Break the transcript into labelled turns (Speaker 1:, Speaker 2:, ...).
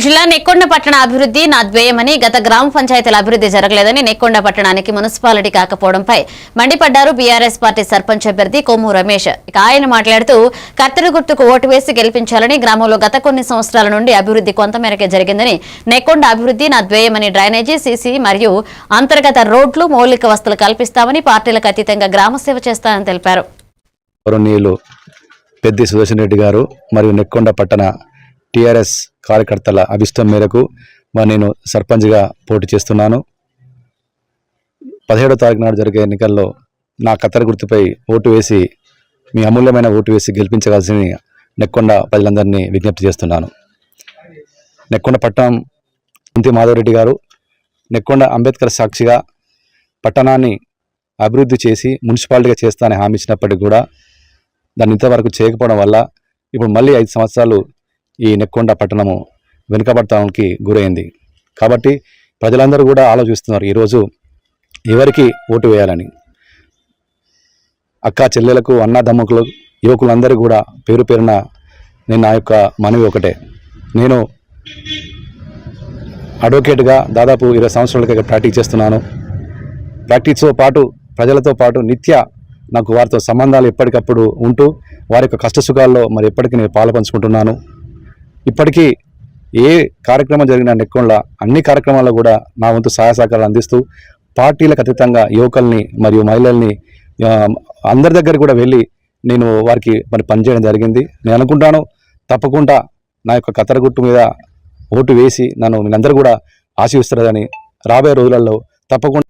Speaker 1: జిల్లా నెక్కొండ పట్టణ అభివృద్ధి నా ధ్యేయమని గత గ్రామ పంచాయతీల అభివృద్ధి జరగలేదని నెక్కొండ పట్టణానికి మున్సిపాలిటీ కాకపోవడంపై మండిపడ్డారు బీఆర్ఎస్ పార్టీ సర్పంచ్ అభ్యర్థి కొమ్ము రమేష్. ఆయన మాట్లాడుతూ కత్తెర గుర్తుకు ఓటు వేసి గెలిపించాలని, గ్రామంలో గత కొన్ని సంవత్సరాల నుండి అభివృద్ధి కొంతమేరకే జరిగిందని, నెక్కొండ అభివృద్ధి నా ధ్యేయమని డ్రైనేజీ, సీసీ మరియు అంతర్గత రోడ్లు, మౌలిక వసతులు కల్పిస్తామని, పార్టీలకు అతీతంగా గ్రామ సేవ చేస్తానని తెలిపారు.
Speaker 2: పెద్ది సుదర్శన్ రెడ్డి గారు మరియు నెక్కొండ పట్టణ టీఆర్ఎస్ కార్యకర్తల అభిష్టం మేరకు నేను సర్పంచ్గా పోటీ చేస్తున్నాను. 17వ తారీఖు నాడు జరిగే ఎన్నికల్లో నా కత్తెర గుర్తుపై ఓటు వేసి, మీ అమూల్యమైన ఓటు వేసి గెలిపించవలసిన నెక్కొండ ప్రజలందరినీ విజ్ఞప్తి చేస్తున్నాను. నెక్కొండ పట్టణం కుంతి మాధవరెడ్డి గారు నెక్కొండ అంబేద్కర్ సాక్షిగా పట్టణాన్ని అభివృద్ధి చేసి మున్సిపాలిటీగా చేస్తానని హామీ ఇచ్చినప్పటికీ కూడా దాన్ని ఇంతవరకు చేయకపోవడం వల్ల ఇప్పుడు మళ్ళీ 5 సంవత్సరాలు ఈ నెక్కొండ పట్టణము వెనుకబడటానికి గురైంది. కాబట్టి ప్రజలందరూ కూడా ఆలోచిస్తున్నారు ఈరోజు ఎవరికి ఓటు వేయాలని. అక్క చెల్లెలకు, అన్నదమ్ములకు, యువకులందరూ కూడా పేరు పేరున నేను నా యొక్క మనవి ఒకటే. నేను అడ్వకేట్గా దాదాపు 20 సంవత్సరాలుగా ప్రాక్టీస్ చేస్తున్నాను. ప్రాక్టీస్తో పాటు ప్రజలతో పాటు నిత్య నాకు వారితో సంబంధాలు ఎప్పటికప్పుడు ఉంటూ వారి యొక్క కష్టసుఖాల్లో మరి ఎప్పటికీ నేను పాలు పంచుకుంటున్నాను. ఇప్పటికీ ఏ కార్యక్రమం జరిగిన నెక్కొండ అన్ని కార్యక్రమాల్లో కూడా నా వంతు సహాయ సహకారాలు అందిస్తూ పార్టీలకు అతీతంగా యువకుల్ని మరియు మహిళల్ని అందరి దగ్గర కూడా వెళ్ళి నేను వారికి మరి పనిచేయడం జరిగింది. నేను అనుకుంటాను తప్పకుండా నా యొక్క కత్తెర గుర్తు మీద ఓటు వేసి నన్ను మీరందరూ కూడా ఆశీర్వదిస్తారని. రాబోయే రోజులలో తప్పకుండా